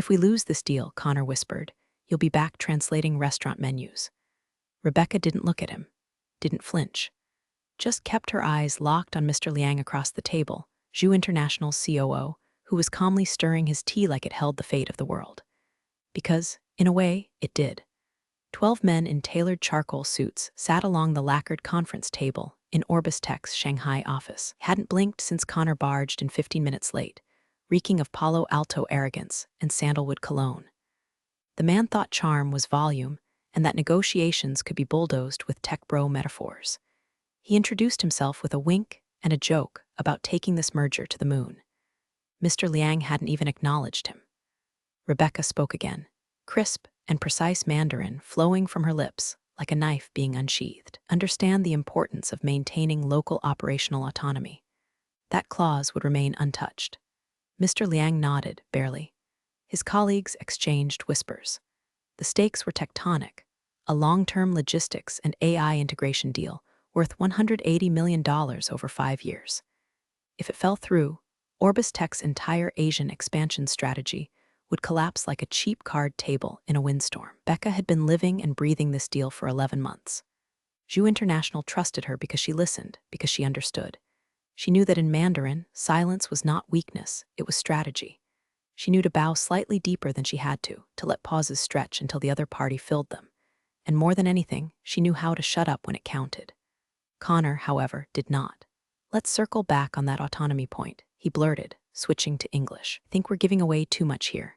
If we lose this deal, Connor whispered, you'll be back translating restaurant menus. Rebecca didn't look at him, didn't flinch, just kept her eyes locked on Mr. Liang across the table, Zhu International's COO, who was calmly stirring his tea like it held the fate of the world. Because, in a way, it did. 12 men in tailored charcoal suits sat along the lacquered conference table in OrbisTech's Shanghai office. Hadn't blinked since Connor barged in 15 minutes late, reeking of Palo Alto arrogance and sandalwood cologne. The man thought charm was volume and that negotiations could be bulldozed with tech bro metaphors. He introduced himself with a wink and a joke about taking this merger to the moon. Mr. Liang hadn't even acknowledged him. Rebecca spoke again, crisp and precise Mandarin flowing from her lips like a knife being unsheathed. Understand the importance of maintaining local operational autonomy. That clause would remain untouched. Mr. Liang nodded, barely. His colleagues exchanged whispers. The stakes were tectonic, a long-term logistics and AI integration deal worth $180 million over 5 years. If it fell through, OrbisTech's entire Asian expansion strategy would collapse like a cheap card table in a windstorm. Becca had been living and breathing this deal for 11 months. Zhu International trusted her because she listened, because she understood. She knew that in Mandarin, silence was not weakness, it was strategy. She knew to bow slightly deeper than she had to let pauses stretch until the other party filled them. And more than anything, she knew how to shut up when it counted. Connor, however, did not. Let's circle back on that autonomy point, he blurted, switching to English. I think we're giving away too much here.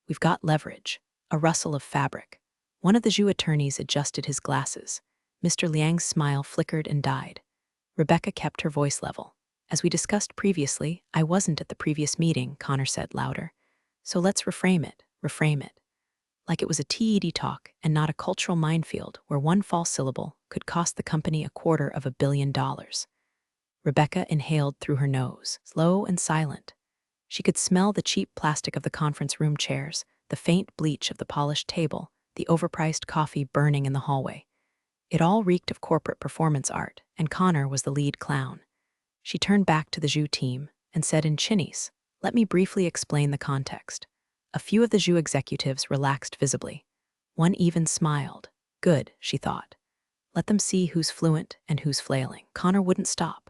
We've got leverage, a rustle of fabric. One of the Zhu attorneys adjusted his glasses. Mr. Liang's smile flickered and died. Rebecca kept her voice level. As we discussed previously, I wasn't at the previous meeting, Connor said louder. So let's reframe it. Like it was a TED talk and not a cultural minefield where one false syllable could cost the company $250 million. Rebecca inhaled through her nose, slow and silent. She could smell the cheap plastic of the conference room chairs, the faint bleach of the polished table, the overpriced coffee burning in the hallway. It all reeked of corporate performance art, and Connor was the lead clown. She turned back to the Zhu team and said in Chinese, "Let me briefly explain the context." A few of the Zhu executives relaxed visibly. One even smiled. Good, she thought. Let them see who's fluent and who's flailing. Connor wouldn't stop.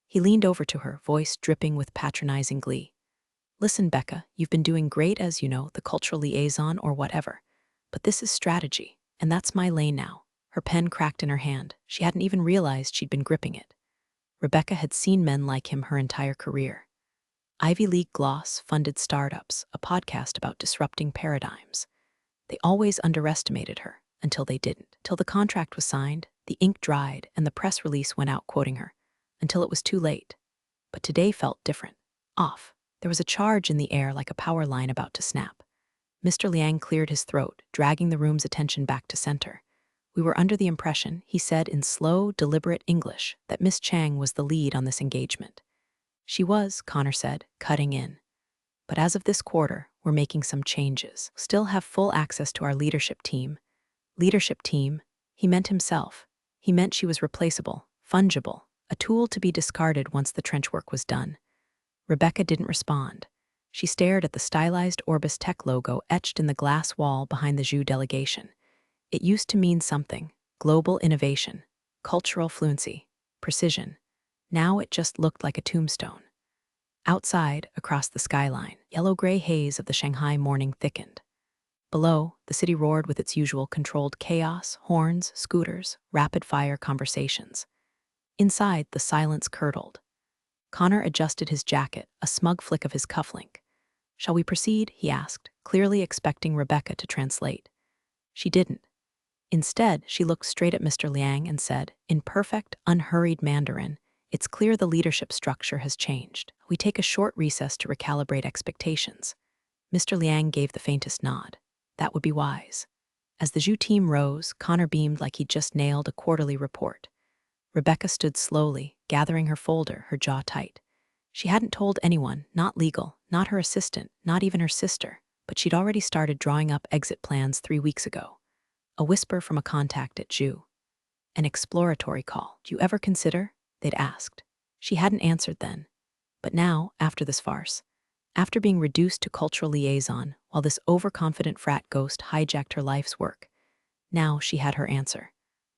He leaned over to her, voice dripping with patronizing glee. Listen, Becca, you've been doing great as, the cultural liaison or whatever. But this is strategy, and that's my lane now. Her pen cracked in her hand. She hadn't even realized she'd been gripping it. Rebecca had seen men like him her entire career. Ivy League Gloss-funded startups, a podcast about disrupting paradigms. They always underestimated her, until they didn't. Till the contract was signed, the ink dried, and the press release went out quoting her. Until it was too late. But today felt different. Off. There was a charge in the air like a power line about to snap. Mr. Liang cleared his throat, dragging the room's attention back to center. We were under the impression, he said in slow, deliberate English, that Miss Chang was the lead on this engagement. She was, Connor said, cutting in. But as of this quarter, we're making some changes. Still have full access to our leadership team. Leadership team, he meant himself. He meant she was replaceable, fungible, a tool to be discarded once the trench work was done. Rebecca didn't respond. She stared at the stylized OrbisTech logo etched in the glass wall behind the Zhu delegation. It used to mean something: global innovation, cultural fluency, precision. Now it just looked like a tombstone. Outside, across the skyline, yellow-gray haze of the Shanghai morning thickened. Below, the city roared with its usual controlled chaos, horns, scooters, rapid-fire conversations. Inside, the silence curdled. Connor adjusted his jacket, a smug flick of his cufflink. "Shall we proceed?" he asked, clearly expecting Rebecca to translate. She didn't. Instead, she looked straight at Mr. Liang and said, in perfect, unhurried Mandarin, "It's clear the leadership structure has changed. We take a short recess to recalibrate expectations." Mr. Liang gave the faintest nod. That would be wise. As the Zhu team rose, Connor beamed like he'd just nailed a quarterly report. Rebecca stood slowly, gathering her folder, her jaw tight. She hadn't told anyone, not legal, not her assistant, not even her sister, but she'd already started drawing up exit plans 3 weeks ago. A whisper from a contact at Zhu. An exploratory call. "Do you ever consider?" they'd asked. She hadn't answered then. But now, after this farce, After being reduced to cultural liaison while this overconfident frat ghost hijacked her life's work, now she had her answer.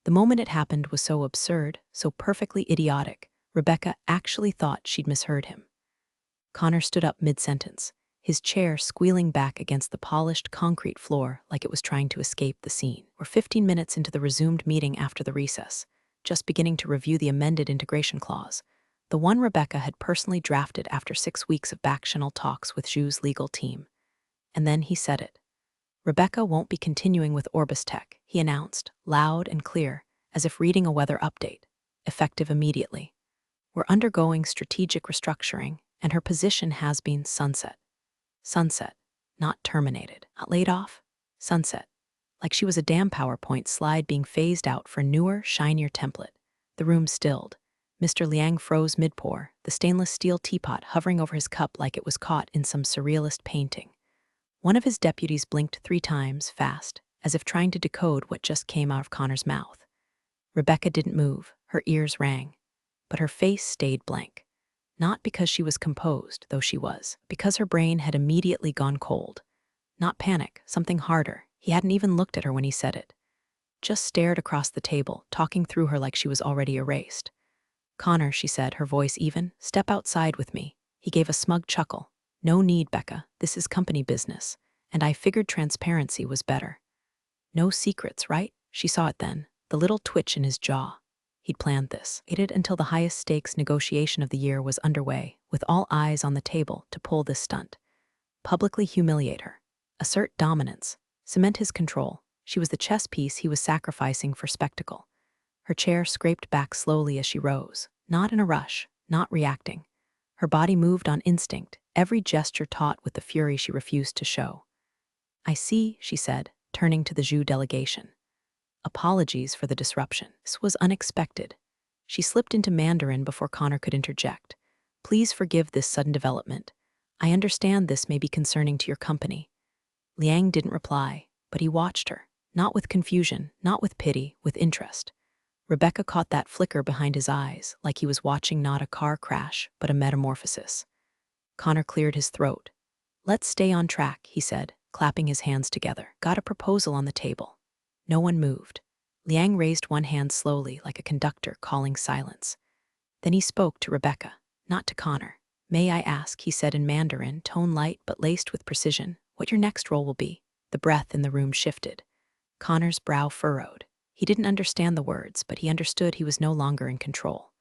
The moment it happened was so absurd, so perfectly idiotic, Rebecca actually thought she'd misheard him. Connor stood up mid-sentence, his chair squealing back against the polished concrete floor like it was trying to escape the scene. We're 15 minutes into the resumed meeting after the recess, just beginning to review the amended integration clause, the one Rebecca had personally drafted after 6 weeks of back-channel talks with Zhu's legal team. And then he said it. Rebecca won't be continuing with OrbisTech, he announced, loud and clear, as if reading a weather update, effective immediately. We're undergoing strategic restructuring, and her position has been sunset. Sunset, not terminated. Not laid off? Sunset. Like she was a damn PowerPoint slide being phased out for a newer, shinier template. The room stilled. Mr. Liang froze mid-pour, the stainless steel teapot hovering over his cup like it was caught in some surrealist painting. One of his deputies blinked 3 times, fast, as if trying to decode what just came out of Connor's mouth. Rebecca didn't move, her ears rang, but her face stayed blank. Not because she was composed, though she was, because her brain had immediately gone cold. Not panic, something harder. He hadn't even looked at her when he said it. Just stared across the table, talking through her like she was already erased. Connor, she said, her voice even, step outside with me. He gave a smug chuckle. No need, Becca. This is company business. And I figured transparency was better. No secrets, right? She saw it then, the little twitch in his jaw. He'd planned this. Waited until the highest stakes negotiation of the year was underway, with all eyes on the table to pull this stunt. Publicly humiliate her. Assert dominance. Cement his control. She was the chess piece he was sacrificing for spectacle. Her chair scraped back slowly as she rose, not in a rush, not reacting. Her body moved on instinct, every gesture taut with the fury she refused to show. I see, she said, turning to the Zhu delegation. Apologies for the disruption. This was unexpected. She slipped into Mandarin before Connor could interject. Please forgive this sudden development. I understand this may be concerning to your company. Liang didn't reply, but he watched her, not with confusion, not with pity, with interest. Rebecca caught that flicker behind his eyes, like he was watching not a car crash, but a metamorphosis. Connor cleared his throat. Let's stay on track, he said, clapping his hands together. Got a proposal on the table. No one moved. Liang raised one hand slowly, like a conductor calling silence. Then he spoke to Rebecca, not to Connor. May I ask, he said in Mandarin, tone light but laced with precision, what your next role will be? The breath in the room shifted. Connor's brow furrowed. He didn't understand the words, but he understood he was no longer in control.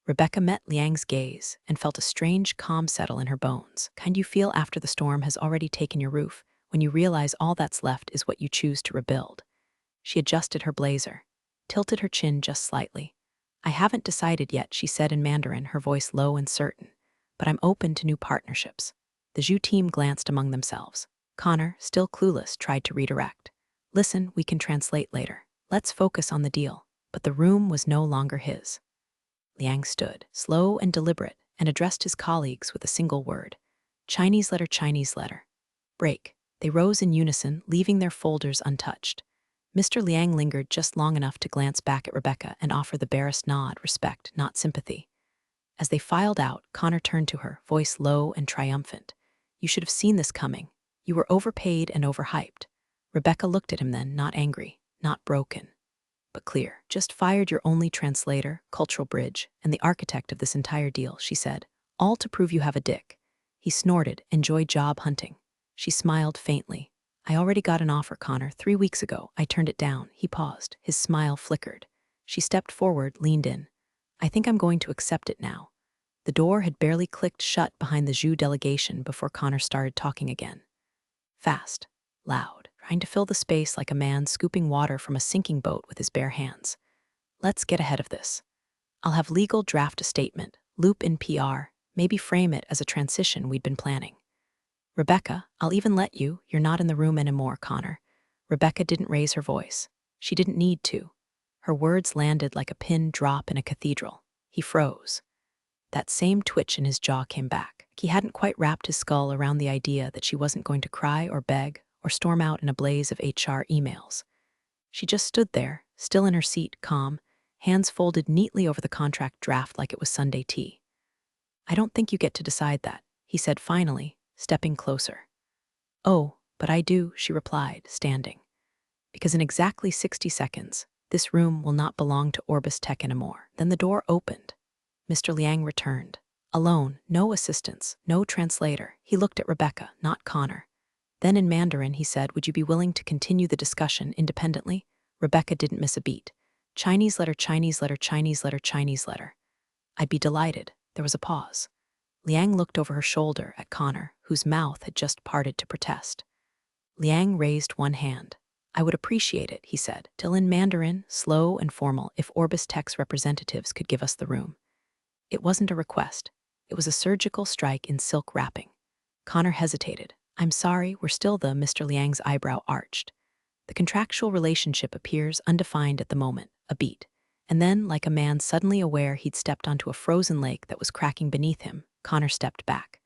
Rebecca met Liang's gaze and felt a strange calm settle in her bones. Kind you feel after the storm has already taken your roof, when you realize all that's left is what you choose to rebuild. She adjusted her blazer, tilted her chin just slightly. I haven't decided yet, she said in Mandarin, her voice low and certain, but I'm open to new partnerships. The Zhu team glanced among themselves. Connor, still clueless, tried to redirect. Listen, we can translate later. Let's focus on the deal. But the room was no longer his. Liang stood, slow and deliberate, and addressed his colleagues with a single word. Chinese letter, Chinese letter. Break. They rose in unison, leaving their folders untouched. Mr. Liang lingered just long enough to glance back at Rebecca and offer the barest nod, respect, not sympathy. As they filed out, Connor turned to her, voice low and triumphant. You should have seen this coming. You were overpaid and overhyped. Rebecca looked at him then, not angry, not broken, but clear. Just fired your only translator, cultural bridge, and the architect of this entire deal, she said, all to prove you have a dick. He snorted, enjoy job hunting. She smiled faintly. I already got an offer, Connor, 3 weeks ago. I turned it down. He paused. His smile flickered. She stepped forward, leaned in. I think I'm going to accept it now. The door had barely clicked shut behind the Zhu delegation before Connor started talking again. Fast, loud, trying to fill the space like a man scooping water from a sinking boat with his bare hands. Let's get ahead of this. I'll have legal draft a statement, loop in PR, maybe frame it as a transition we'd been planning. Rebecca, I'll even let you. You're not in the room anymore, Connor. Rebecca didn't raise her voice. She didn't need to. Her words landed like a pin drop in a cathedral. He froze. That same twitch in his jaw came back. He hadn't quite wrapped his skull around the idea that she wasn't going to cry or beg or storm out in a blaze of HR emails. She just stood there, still in her seat, calm, hands folded neatly over the contract draft like it was Sunday tea. I don't think you get to decide that, he said finally, stepping closer. "Oh, but I do," she replied, standing. "Because in exactly 60 seconds, this room will not belong to OrbisTech anymore." Then the door opened. Mr. Liang returned. Alone, no assistants, no translator. He looked at Rebecca, not Connor. Then in Mandarin, he said, "Would you be willing to continue the discussion independently?" Rebecca didn't miss a beat. "Chinese letter, Chinese letter, Chinese letter, Chinese letter." "I'd be delighted." There was a pause. Liang looked over her shoulder at Connor, whose mouth had just parted to protest. Liang raised one hand. "I would appreciate it," he said, till in Mandarin, slow and formal, if OrbisTech's representatives could give us the room. It wasn't a request. It was a surgical strike in silk wrapping. Connor hesitated. "I'm sorry, we're still the—" Mr. Liang's eyebrow arched. "The contractual relationship appears undefined at the moment," a beat. And then, like a man suddenly aware he'd stepped onto a frozen lake that was cracking beneath him, Connor stepped back.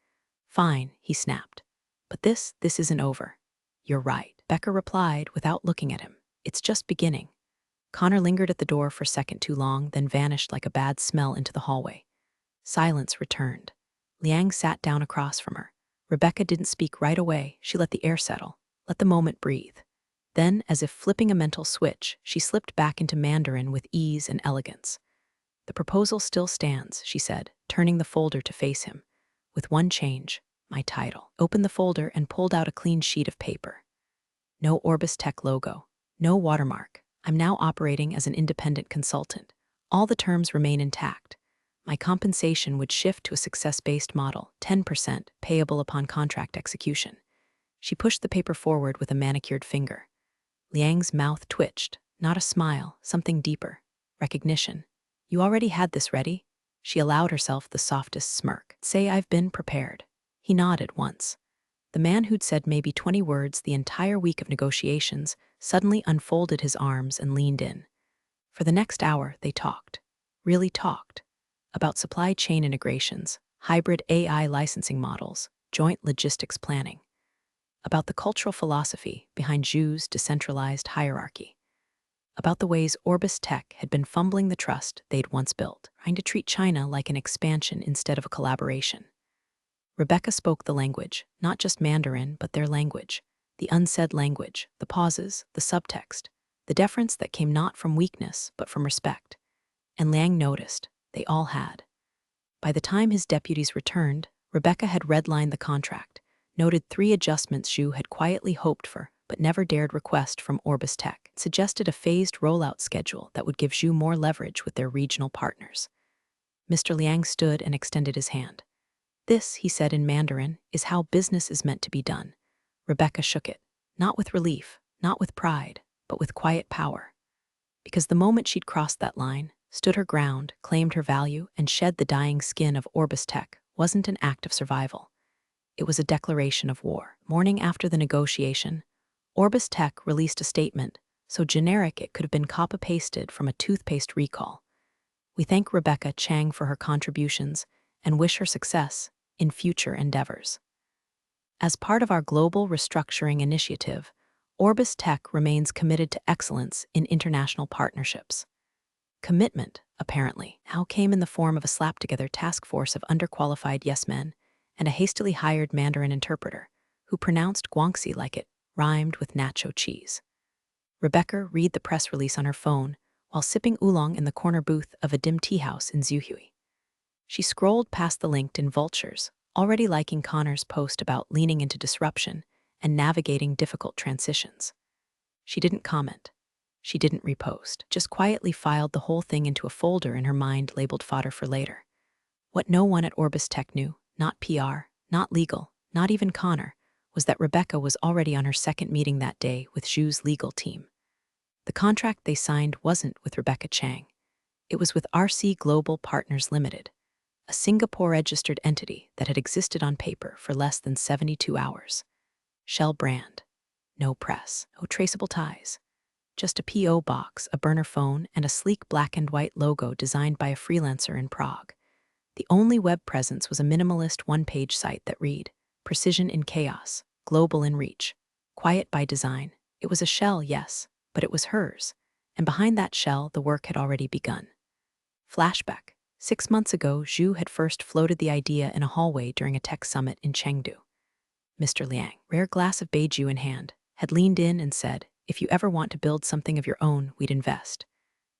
"Fine," he snapped. "But this isn't over." "You're right," Becker replied without looking at him. "It's just beginning." Connor lingered at the door for a second too long, then vanished like a bad smell into the hallway. Silence returned. Liang sat down across from her. Rebecca didn't speak right away. She let the air settle, let the moment breathe. Then, as if flipping a mental switch, she slipped back into Mandarin with ease and elegance. "The proposal still stands," she said, turning the folder to face him. "With one change, my title." Opened the folder and pulled out a clean sheet of paper. "No OrbisTech logo, no watermark. I'm now operating as an independent consultant. All the terms remain intact. My compensation would shift to a success-based model, 10% payable upon contract execution." She pushed the paper forward with a manicured finger. Liang's mouth twitched, not a smile, something deeper. Recognition. "You already had this ready?" She allowed herself the softest smirk. "Say I've been prepared." He nodded once. The man who'd said maybe 20 words the entire week of negotiations suddenly unfolded his arms and leaned in. For the next hour, they talked. Really talked. About supply chain integrations, hybrid AI licensing models, joint logistics planning. About the cultural philosophy behind Zhu's decentralized hierarchy. About the ways OrbisTech had been fumbling the trust they'd once built, trying to treat China like an expansion instead of a collaboration. Rebecca spoke the language, not just Mandarin, but their language. The unsaid language, the pauses, the subtext, the deference that came not from weakness, but from respect. And Liang noticed. They all had. By the time his deputies returned, Rebecca had redlined the contract, noted 3 adjustments Zhu had quietly hoped for but never dared request from OrbisTech, suggested a phased rollout schedule that would give Zhu more leverage with their regional partners. Mr. Liang stood and extended his hand. "This," he said in Mandarin, "is how business is meant to be done." Rebecca shook it, not with relief, not with pride, but with quiet power. Because the moment she'd crossed that line, stood her ground, claimed her value, and shed the dying skin of OrbisTech, wasn't an act of survival. It was a declaration of war. Morning after the negotiation, OrbisTech released a statement, so generic it could have been copy-pasted from a toothpaste recall. "We thank Rebecca Chang for her contributions and wish her success in future endeavors. As part of our global restructuring initiative, OrbisTech remains committed to excellence in international partnerships." Commitment, apparently, now came in the form of a slap-together task force of underqualified yes-men and a hastily hired Mandarin interpreter who pronounced Guangxi like it rhymed with nacho cheese. Rebecca read the press release on her phone while sipping oolong in the corner booth of a dim tea house in Zhuhui. She scrolled past the LinkedIn vultures, already liking Connor's post about leaning into disruption and navigating difficult transitions. She didn't comment. She didn't repost, just quietly filed the whole thing into a folder in her mind labeled fodder for later. What no one at OrbisTech knew, not PR, not legal, not even Connor, was that Rebecca was already on her second meeting that day with Zhu's legal team. The contract they signed wasn't with Rebecca Chang. It was with RC Global Partners Limited, a Singapore-registered entity that had existed on paper for less than 72 hours. Shell brand. No press, no traceable ties. Just a P.O. box, a burner phone, and a sleek black and white logo designed by a freelancer in Prague. The only web presence was a minimalist one-page site that read, "Precision in chaos, global in reach, quiet by design." It was a shell, yes, but it was hers, and behind that shell the work had already begun. Flashback. 6 months ago, Zhu had first floated the idea in a hallway during a tech summit in Chengdu. Mr. Liang, rare glass of beiju in hand, had leaned in and said, "If you ever want to build something of your own, we'd invest."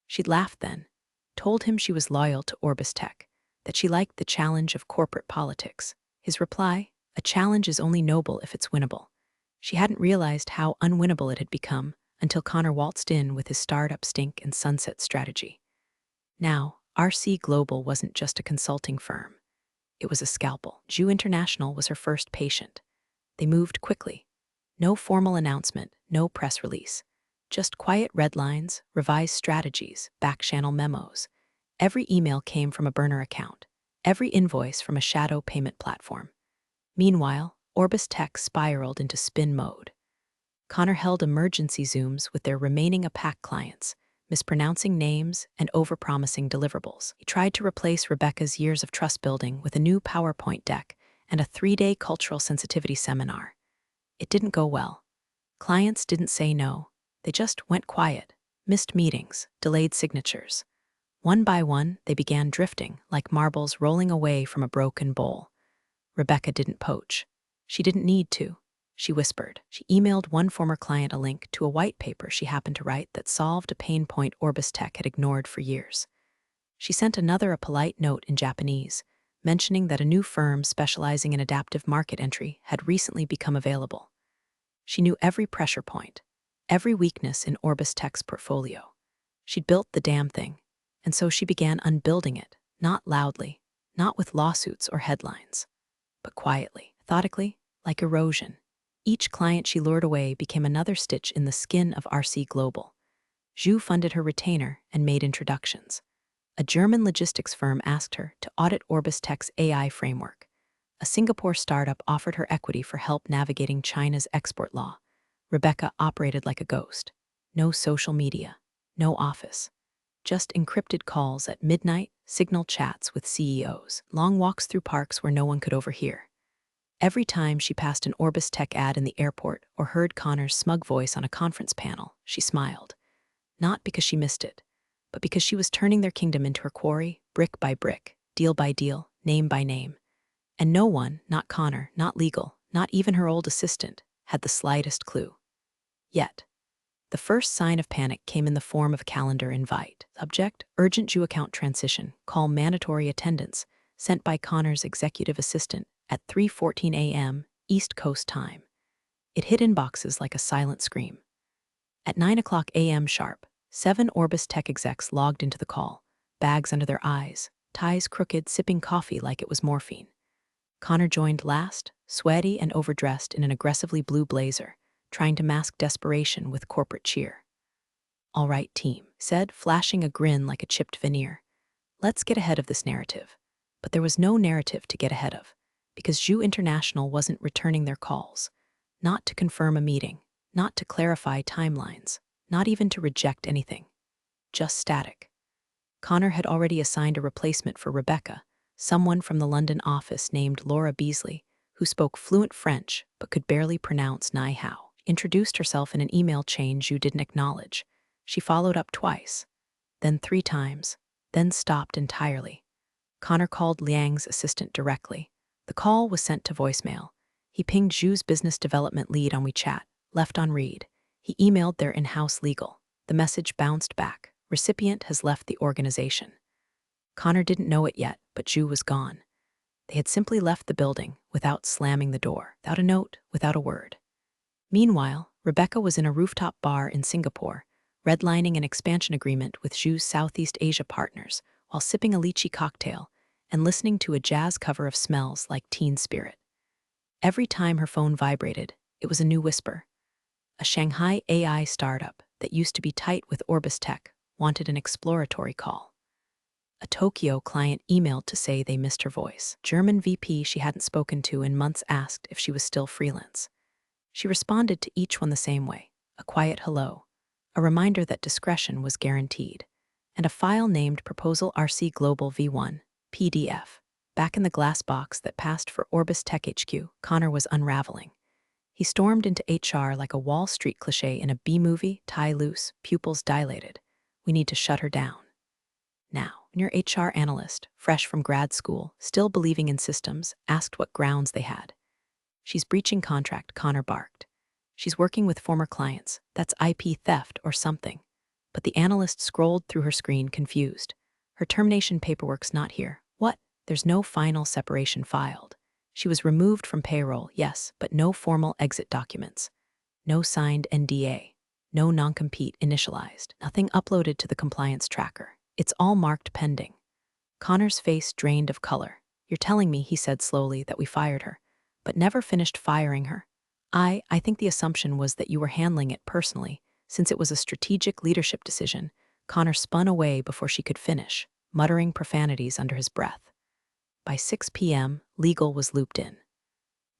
She'd laughed then, told him she was loyal to OrbisTech, that she liked the challenge of corporate politics. His reply, "A challenge is only noble if it's winnable." She hadn't realized how unwinnable it had become until Connor waltzed in with his startup stink and sunset strategy. Now, RC Global wasn't just a consulting firm. It was a scalpel. Zhu International was her first patient. They moved quickly. No formal announcement, no press release. Just quiet red lines, revised strategies, back-channel memos. Every email came from a burner account. Every invoice from a shadow payment platform. Meanwhile, OrbisTech spiraled into spin mode. Connor held emergency Zooms with their remaining opaque clients, mispronouncing names and overpromising deliverables. He tried to replace Rebecca's years of trust building with a new PowerPoint deck and a 3-day cultural sensitivity seminar. It didn't go well. Clients didn't say no. They just went quiet, missed meetings, delayed signatures. One by one, they began drifting, like marbles rolling away from a broken bowl. Rebecca didn't poach. She didn't need to. She whispered. She emailed one former client a link to a white paper she happened to write that solved a pain point OrbisTech had ignored for years. She sent another a polite note in Japanese, mentioning that a new firm specializing in adaptive market entry had recently become available. She knew every pressure point, every weakness in OrbisTech's portfolio. She'd built the damn thing, and so she began unbuilding it, not loudly, not with lawsuits or headlines, but quietly, methodically, like erosion. Each client she lured away became another stitch in the skin of RC Global. Zhu funded her retainer and made introductions. A German logistics firm asked her to audit OrbisTech's AI framework. A Singapore startup offered her equity for help navigating China's export law. Rebecca operated like a ghost. No social media, no office. Just encrypted calls at midnight, signal chats with CEOs, long walks through parks where no one could overhear. Every time she passed an OrbisTech ad in the airport or heard Connor's smug voice on a conference panel, she smiled. Not because she missed it, but because she was turning their kingdom into her quarry, brick by brick, deal by deal, name by name. And no one, not Connor, not legal, not even her old assistant, had the slightest clue. Yet, the first sign of panic came in the form of a calendar invite. Subject, urgent Jew account transition, call mandatory attendance, sent by Connor's executive assistant at 3:14 a.m. East Coast time. It hit inboxes like a silent scream. At 9 a.m. sharp, 7 OrbisTech execs logged into the call, bags under their eyes, ties crooked, sipping coffee like it was morphine. Connor joined last, sweaty and overdressed in an aggressively blue blazer, trying to mask desperation with corporate cheer. "All right, team," said, flashing a grin like a chipped veneer. "Let's get ahead of this narrative." But there was no narrative to get ahead of, because Zhu International wasn't returning their calls, not to confirm a meeting, not to clarify timelines, not even to reject anything. Just static. Connor had already assigned a replacement for Rebecca, someone from the London office named Laura Beasley, who spoke fluent French but could barely pronounce Ni Hao. Introduced herself in an email chain Zhu didn't acknowledge. She followed up twice, then 3 times, then stopped entirely. Connor called Liang's assistant directly. The call was sent to voicemail. He pinged Zhu's business development lead on WeChat, left on read. He emailed their in-house legal. The message bounced back. Recipient has left the organization. Connor didn't know it yet, but Zhu was gone. They had simply left the building without slamming the door, without a note, without a word. Meanwhile, Rebecca was in a rooftop bar in Singapore, redlining an expansion agreement with Zhu's Southeast Asia partners while sipping a lychee cocktail and listening to a jazz cover of Smells Like Teen Spirit. Every time her phone vibrated, it was a new whisper. A Shanghai AI startup that used to be tight with OrbisTech wanted an exploratory call. A Tokyo client emailed to say they missed her voice. German VP she hadn't spoken to in months asked if she was still freelance. She responded to each one the same way, a quiet hello, a reminder that discretion was guaranteed, and a file named Proposal RC Global V1, PDF. Back in the glass box that passed for OrbisTech HQ, Connor was unraveling. He stormed into HR like a Wall Street cliché in a B-movie, tie loose, pupils dilated. "We need to shut her down." Now, when your HR analyst, fresh from grad school, still believing in systems, asked what grounds they had. She's breaching contract, Connor barked. She's working with former clients. That's IP theft or something. But the analyst scrolled through her screen, confused. Her termination paperwork's not here. What? There's no final separation filed. She was removed from payroll, yes, but no formal exit documents. No signed NDA. No non-compete initialized. Nothing uploaded to the compliance tracker. It's all marked pending. Connor's face drained of color. You're telling me, he said slowly, that we fired her, but never finished firing her. I think the assumption was that you were handling it personally. Since it was a strategic leadership decision, Connor spun away before she could finish, muttering profanities under his breath. By 6 p.m., legal was looped in.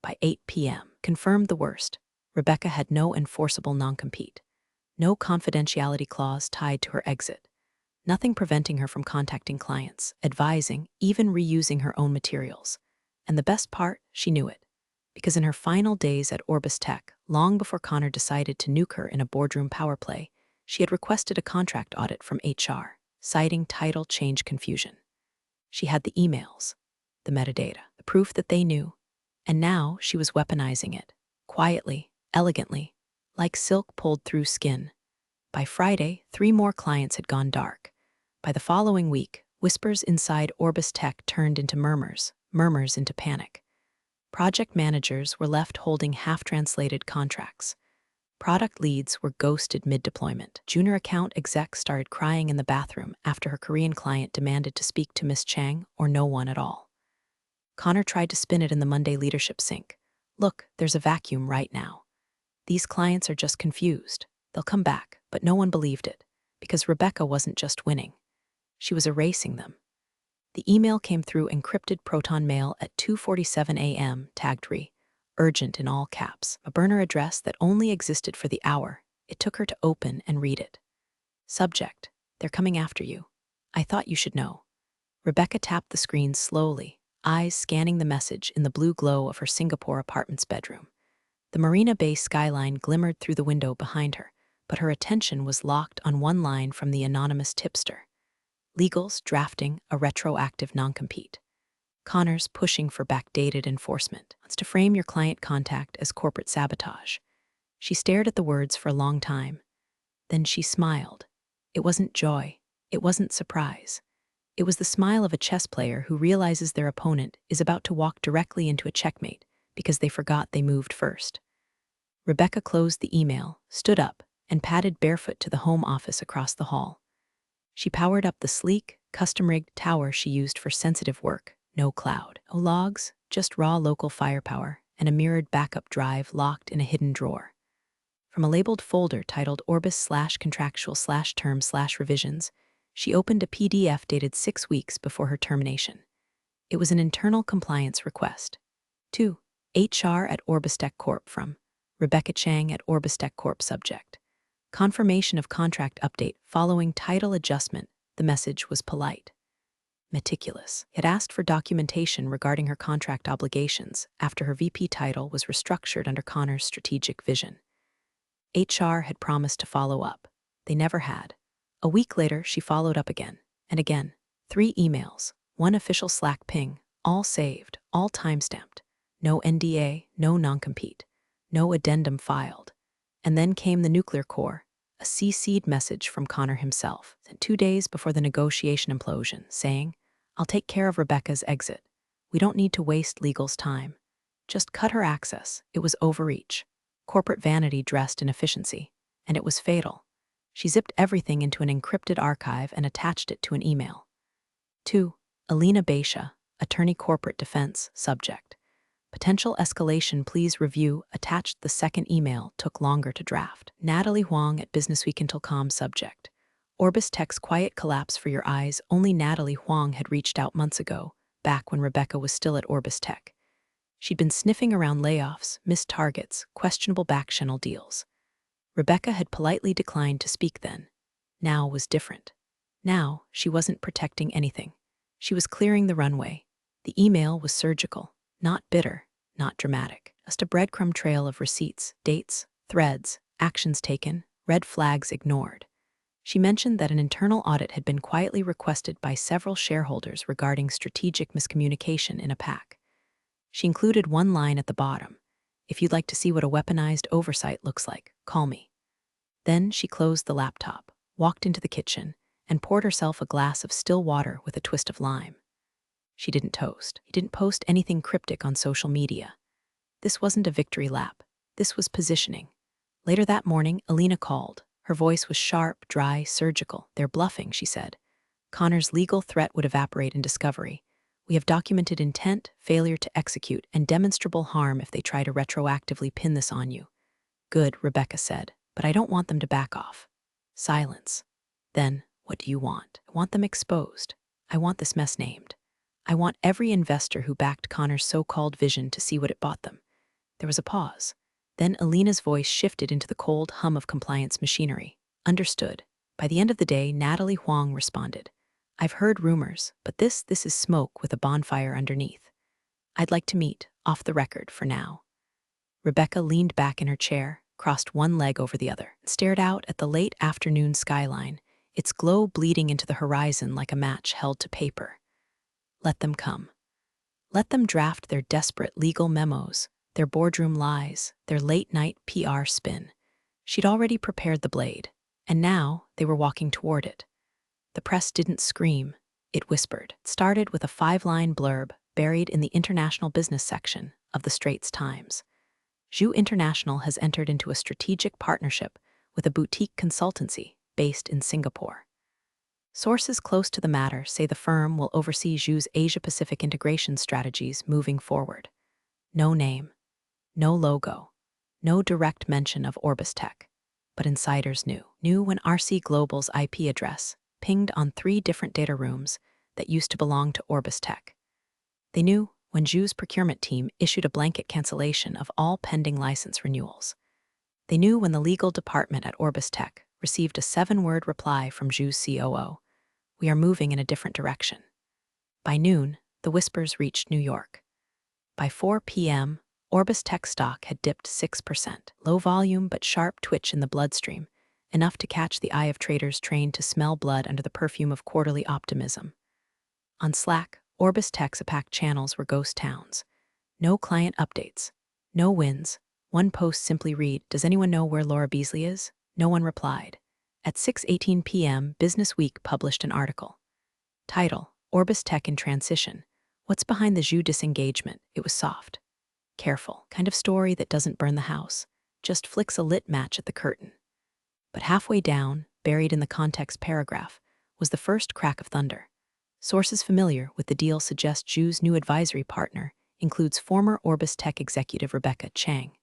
By 8 p.m., confirmed the worst. Rebecca had no enforceable non-compete. No confidentiality clause tied to her exit. Nothing preventing her from contacting clients, advising, even reusing her own materials. And the best part, she knew it. Because in her final days at OrbisTech, long before Connor decided to nuke her in a boardroom power play, she had requested a contract audit from HR, citing title change confusion. She had the emails, the metadata, the proof that they knew, and now she was weaponizing it, quietly, elegantly, like silk pulled through skin. By Friday, 3 more clients had gone dark. By the following week, whispers inside OrbisTech turned into murmurs, murmurs into panic. Project managers were left holding half-translated contracts. Product leads were ghosted mid-deployment. Junior account execs started crying in the bathroom after her Korean client demanded to speak to Miss Chang or no one at all. Connor tried to spin it in the Monday leadership sink. Look, there's a vacuum right now. These clients are just confused. They'll come back, but no one believed it, because Rebecca wasn't just winning. She was erasing them. The email came through encrypted Proton Mail at 2:47 a.m., tagged re, urgent in all caps, a burner address that only existed for the hour it took her to open and read it. Subject: they're coming after you. I thought you should know. Rebecca tapped the screen slowly, eyes scanning the message in the blue glow of her Singapore apartment's bedroom. The Marina Bay skyline glimmered through the window behind her, but her attention was locked on one line from the anonymous tipster. Legals drafting a retroactive non-compete. Connor's pushing for backdated enforcement. Wants to frame your client contact as corporate sabotage. She stared at the words for a long time. Then she smiled. It wasn't joy. It wasn't surprise. It was the smile of a chess player who realizes their opponent is about to walk directly into a checkmate because they forgot they moved first. Rebecca closed the email, stood up, and padded barefoot to the home office across the hall. She powered up the sleek, custom-rigged tower she used for sensitive work. No cloud, no logs, just raw local firepower and a mirrored backup drive locked in a hidden drawer. From a labeled folder titled Orbis/contractual/term/revisions, she opened a PDF dated 6 weeks before her termination. It was an internal compliance request. To HR at OrbisTech Corp. From Rebecca Chang at OrbisTech Corp. Subject: confirmation of contract update following title adjustment. The message was polite. Meticulous. It asked for documentation regarding her contract obligations after her VP title was restructured under Connor's strategic vision. HR had promised to follow up. They never had. A week later, she followed up again, and again. 3 emails, 1 official Slack ping, all saved, all timestamped. No NDA, no non-compete, no addendum filed. And then came the nuclear core, a CC'd message from Connor himself, sent 2 days before the negotiation implosion, saying, I'll take care of Rebecca's exit. We don't need to waste legal's time. Just cut her access. It was overreach. Corporate vanity dressed in efficiency. And it was fatal. She zipped everything into an encrypted archive and attached it to an email. To Alina Baisha, Attorney Corporate Defense, Subject: potential escalation, please review. Attached. The second email took longer to draft. Natalie Huang at BusinessWeek.com. Subject: OrbisTech's quiet collapse for your eyes. Only Natalie Huang had reached out months ago, back when Rebecca was still at OrbisTech. She'd been sniffing around layoffs, missed targets, questionable back-channel deals. Rebecca had politely declined to speak then. Now was different. Now, she wasn't protecting anything. She was clearing the runway. The email was surgical, not bitter, not dramatic. Just a breadcrumb trail of receipts, dates, threads, actions taken, red flags ignored. She mentioned that an internal audit had been quietly requested by several shareholders regarding strategic miscommunication in a pack. She included one line at the bottom. If you'd like to see what a weaponized oversight looks like, call me." Then she closed the laptop, walked into the kitchen, and poured herself a glass of still water with a twist of lime. She didn't toast. He didn't post anything cryptic on social media. This wasn't a victory lap. This was positioning. Later that morning, Alina called. Her voice was sharp, dry, surgical. "They're bluffing," she said. "Connor's legal threat would evaporate in discovery. We have documented intent, failure to execute, and demonstrable harm if they try to retroactively pin this on you." "Good," Rebecca said, "but I don't want them to back off." Silence. "Then, what do you want?" "I want them exposed. I want this mess named. I want every investor who backed Connor's so-called vision to see what it bought them." There was a pause. Then Alina's voice shifted into the cold hum of compliance machinery. "Understood." By the end of the day, Natalie Huang responded. "I've heard rumors, but this is smoke with a bonfire underneath. I'd like to meet, off the record, for now." Rebecca leaned back in her chair, crossed one leg over the other, and stared out at the late afternoon skyline, its glow bleeding into the horizon like a match held to paper. Let them come. Let them draft their desperate legal memos, their boardroom lies, their late-night PR spin. She'd already prepared the blade, and now they were walking toward it. The press didn't scream, it whispered. It started with a 5-line blurb buried in the international business section of the Straits Times. Zhu International has entered into a strategic partnership with a boutique consultancy based in Singapore. Sources close to the matter say the firm will oversee Zhu's Asia-Pacific integration strategies moving forward. No name, no logo, no direct mention of OrbisTech, but insiders knew when RC Global's IP address pinged on 3 different data rooms that used to belong to OrbisTech. They knew when Zhu's procurement team issued a blanket cancellation of all pending license renewals. They knew when the legal department at OrbisTech received a 7-word reply from Zhu's COO. "We are moving in a different direction." By noon, the whispers reached New York. By 4 p.m., OrbisTech stock had dipped 6%, low volume but sharp twitch in the bloodstream, enough to catch the eye of traders trained to smell blood under the perfume of quarterly optimism. On Slack, OrbisTech's opaque channels were ghost towns. No client updates, no wins. One post simply read, "Does anyone know where Laura Beasley is?" No one replied. At 6:18 p.m., Business Week published an article. Title: OrbisTech in Transition. What's behind the Zhu disengagement? It was soft. Careful, kind of story that doesn't burn the house, just flicks a lit match at the curtain. But halfway down, buried in the context paragraph, was the first crack of thunder. Sources familiar with the deal suggest Zhu's new advisory partner includes former OrbisTech executive Rebecca Chang.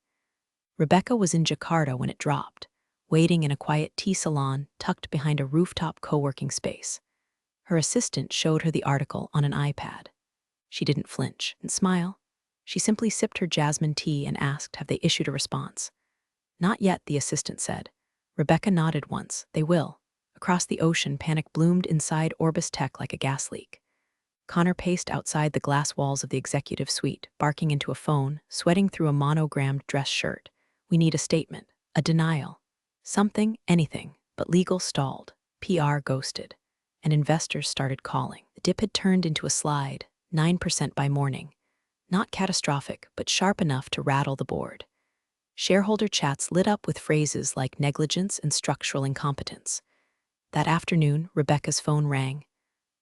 Rebecca was in Jakarta when it dropped, waiting in a quiet tea salon tucked behind a rooftop co-working space. Her assistant showed her the article on an iPad. She didn't flinch and smile. She simply sipped her jasmine tea and asked, "Have they issued a response?" "Not yet," the assistant said. Rebecca nodded once. "They will." Across the ocean, panic bloomed inside OrbisTech like a gas leak. Connor paced outside the glass walls of the executive suite, barking into a phone, sweating through a monogrammed dress shirt. "We need a statement, a denial. Something, anything." But legal stalled, PR ghosted, and investors started calling. The dip had turned into a slide, 9% by morning. Not catastrophic, but sharp enough to rattle the board. Shareholder chats lit up with phrases like negligence and structural incompetence. That afternoon, Rebecca's phone rang.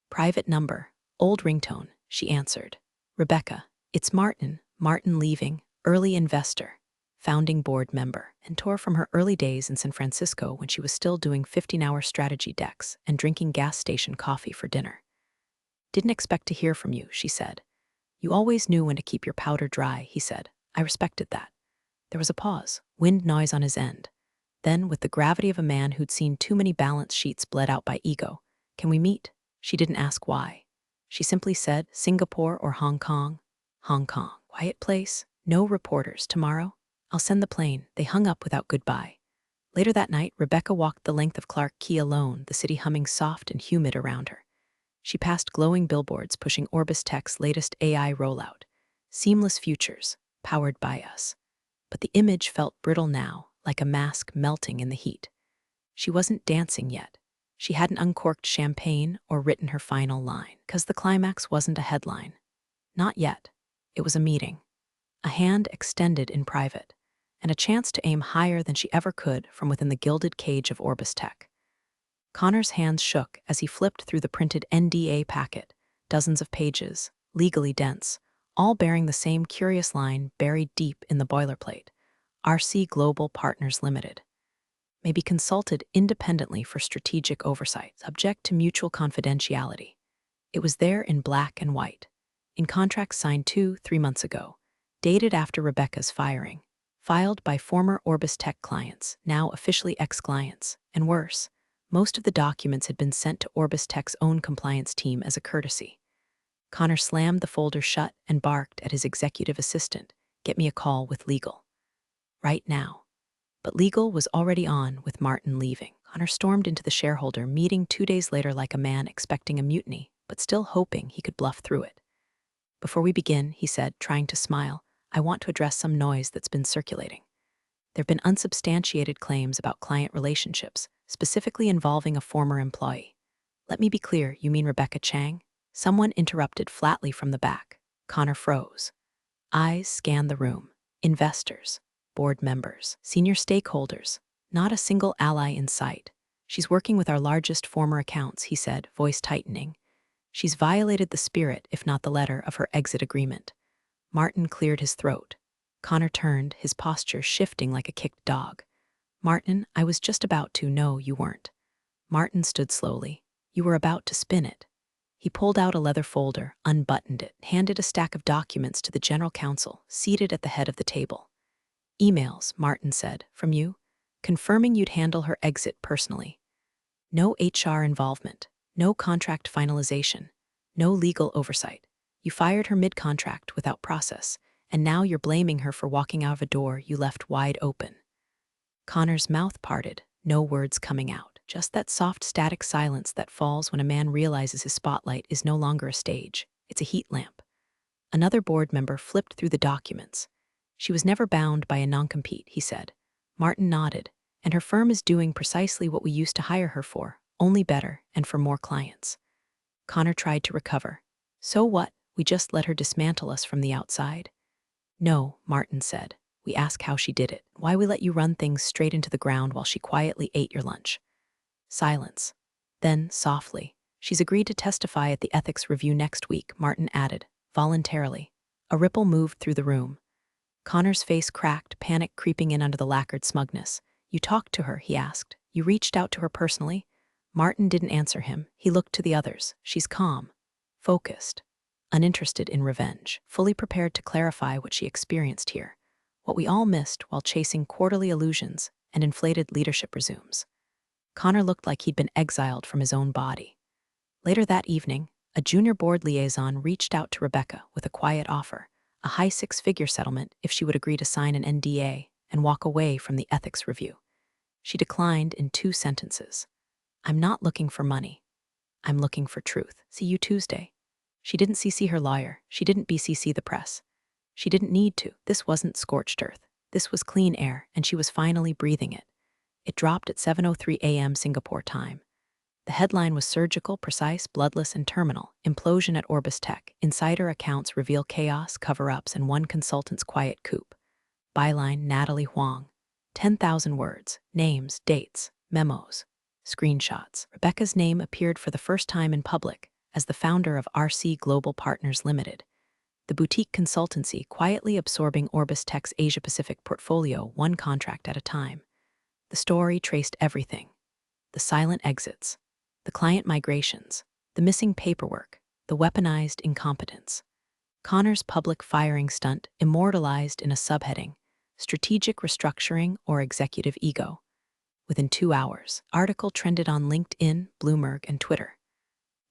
Private number, old ringtone, she answered. "Rebecca, it's Martin. Martin leaving, early investor, founding board member," and tore from her early days in San Francisco when she was still doing 15-hour strategy decks and drinking gas station coffee for dinner. "Didn't expect to hear from you," she said. "You always knew when to keep your powder dry," he said. "I respected that." There was a pause, wind noise on his end. Then, with the gravity of a man who'd seen too many balance sheets bled out by ego, "Can we meet?" She didn't ask why. She simply said, "Singapore or Hong Kong?" "Hong Kong." "Quiet place? No reporters. Tomorrow?" "I'll send the plane." They hung up without goodbye. Later that night, Rebecca walked the length of Clark Quay alone, the city humming soft and humid around her. She passed glowing billboards pushing OrbisTech's latest AI rollout. Seamless futures, powered by us. But the image felt brittle now, like a mask melting in the heat. She wasn't dancing yet. She hadn't uncorked champagne or written her final line, because the climax wasn't a headline. Not yet. It was a meeting. a hand extended in private, and a chance to aim higher than she ever could from within the gilded cage of OrbisTech. Connor's hands shook as he flipped through the printed NDA packet, dozens of pages, legally dense, all bearing the same curious line buried deep in the boilerplate: RC Global Partners Limited. May be consulted independently for strategic oversight, subject to mutual confidentiality. It was there in black and white, in contracts signed 3 months ago, dated after Rebecca's firing, filed by former OrbisTech clients, now officially ex-clients, and worse, most of the documents had been sent to OrbisTech's own compliance team as a courtesy. Connor slammed the folder shut and barked at his executive assistant, "Get me a call with legal. Right now." But legal was already on with Martin leaving. Connor stormed into the shareholder meeting 2 days later like a man expecting a mutiny, but still hoping he could bluff through it. "Before we begin," he said, trying to smile, "I want to address some noise that's been circulating. There have been unsubstantiated claims about client relationships, specifically involving a former employee." "Let me be clear, you mean Rebecca Chang?" Someone interrupted flatly from the back. Connor froze. Eyes scanned the room. Investors, board members, senior stakeholders, not a single ally in sight. "She's working with our largest former accounts," he said, voice tightening. "She's violated the spirit, if not the letter, of her exit agreement." Martin cleared his throat. Connor turned, his posture shifting like a kicked dog. "Martin, I was just about to." "No, you weren't." Martin stood slowly. "You were about to spin it." He pulled out a leather folder, unbuttoned it, handed a stack of documents to the general counsel, seated at the head of the table. "Emails," Martin said, "from you, confirming you'd handle her exit personally. No HR involvement, no contract finalization, no legal oversight. You fired her mid-contract without process, and now you're blaming her for walking out of a door you left wide open." Connor's mouth parted, no words coming out, just that soft static silence that falls when a man realizes his spotlight is no longer a stage, it's a heat lamp. Another board member flipped through the documents. "She was never bound by a non-compete," he said. Martin nodded. "And her firm is doing precisely what we used to hire her for, only better and for more clients." Connor tried to recover. "So what? We just let her dismantle us from the outside?" "No," Martin said. "We ask how she did it, why we let you run things straight into the ground while she quietly ate your lunch." Silence. Then, softly, "She's agreed to testify at the ethics review next week," Martin added, voluntarily. A ripple moved through the room. Connor's face cracked, panic creeping in under the lacquered smugness. "You talked to her?" he asked. "You reached out to her personally?" Martin didn't answer him. He looked to the others. "She's calm, focused, uninterested in revenge, fully prepared to clarify what she experienced here, what we all missed while chasing quarterly illusions and inflated leadership resumes." Connor looked like he'd been exiled from his own body. Later that evening, a junior board liaison reached out to Rebecca with a quiet offer: a high six-figure settlement if she would agree to sign an NDA and walk away from the ethics review. She declined in 2 sentences. "I'm not looking for money. I'm looking for truth. See you Tuesday." She didn't CC her lawyer. She didn't BCC the press. She didn't need to. This wasn't scorched earth. This was clean air, and she was finally breathing it. It dropped at 7:03 a.m. Singapore time. The headline was surgical, precise, bloodless, and terminal. Implosion at OrbisTech. Insider accounts reveal chaos, cover-ups, and one consultant's quiet coup. Byline, Natalie Huang. 10,000 words, names, dates, memos, screenshots. Rebecca's name appeared for the first time in public as the founder of RC Global Partners Limited, the boutique consultancy quietly absorbing OrbisTech's Asia-Pacific portfolio one contract at a time. The story traced everything: the silent exits, the client migrations, the missing paperwork, the weaponized incompetence. Connor's public firing stunt immortalized in a subheading: strategic restructuring or executive ego. Within 2 hours, article trended on LinkedIn, Bloomberg, and Twitter.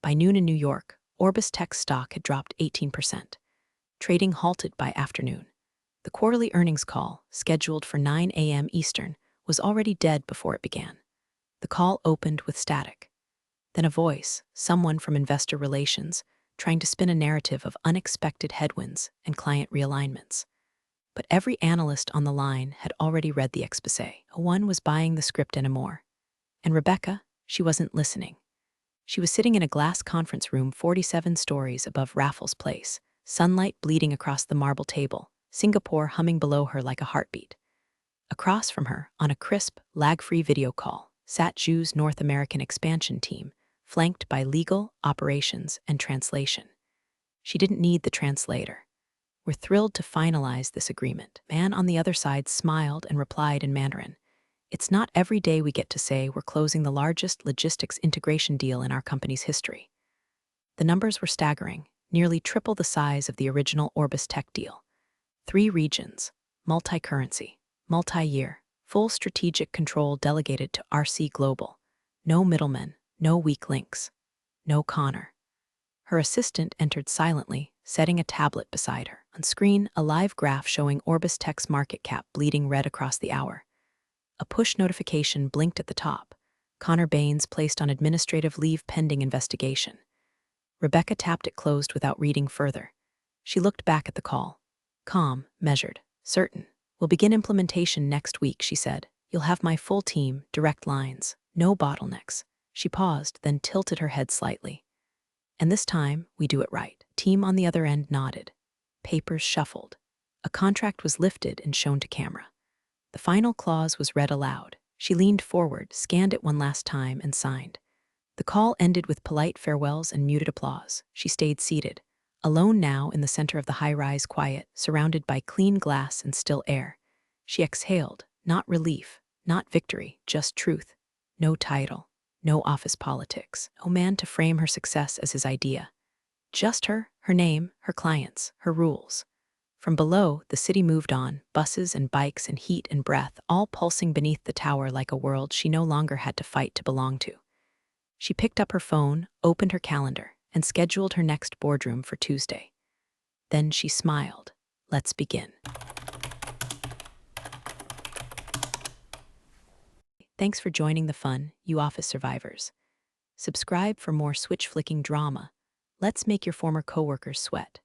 By noon in New York, OrbisTech stock had dropped 18%. Trading halted by afternoon. The quarterly earnings call, scheduled for 9 a.m. Eastern, was already dead before it began. The call opened with static. Then a voice, someone from investor relations, trying to spin a narrative of unexpected headwinds and client realignments. But every analyst on the line had already read the exposé. No one was buying the script anymore. And Rebecca, she wasn't listening. She was sitting in a glass conference room 47 stories above Raffles Place, sunlight bleeding across the marble table, Singapore humming below her like a heartbeat. Across from her, on a crisp, lag-free video call, sat Zhu's North American expansion team, flanked by legal, operations, and translation. She didn't need the translator. "We're thrilled to finalize this agreement." Man on the other side smiled and replied in Mandarin. "It's not every day we get to say we're closing the largest logistics integration deal in our company's history." The numbers were staggering, nearly triple the size of the original OrbisTech deal. 3 regions, multi-currency, multi-year, full strategic control delegated to RC Global. No middlemen, no weak links, no Connor. Her assistant entered silently, setting a tablet beside her. On screen, a live graph showing OrbisTech's market cap bleeding red across the hour. A push notification blinked at the top. Connor Baines placed on administrative leave pending investigation. Rebecca tapped it closed without reading further. She looked back at the call. Calm, measured, certain. "We'll begin implementation next week," she said. "You'll have my full team, direct lines, no bottlenecks." She paused, then tilted her head slightly. "And this time, we do it right." Team on the other end nodded. Papers shuffled. A contract was lifted and shown to camera. The final clause was read aloud. She leaned forward, scanned it one last time, and signed. The call ended with polite farewells and muted applause. She stayed seated, alone now in the center of the high-rise quiet, surrounded by clean glass and still air. She exhaled, not relief, not victory, just truth. No title, no office politics, no man to frame her success as his idea. Just her name, her clients, her rules. From below, the city moved on, buses and bikes and heat and breath, all pulsing beneath the tower like a world she no longer had to fight to belong to. She picked up her phone, opened her calendar, and scheduled her next boardroom for Tuesday. Then she smiled. Let's begin. Thanks for joining the fun, you office survivors. Subscribe for more switch-flicking drama. Let's make your former coworkers sweat.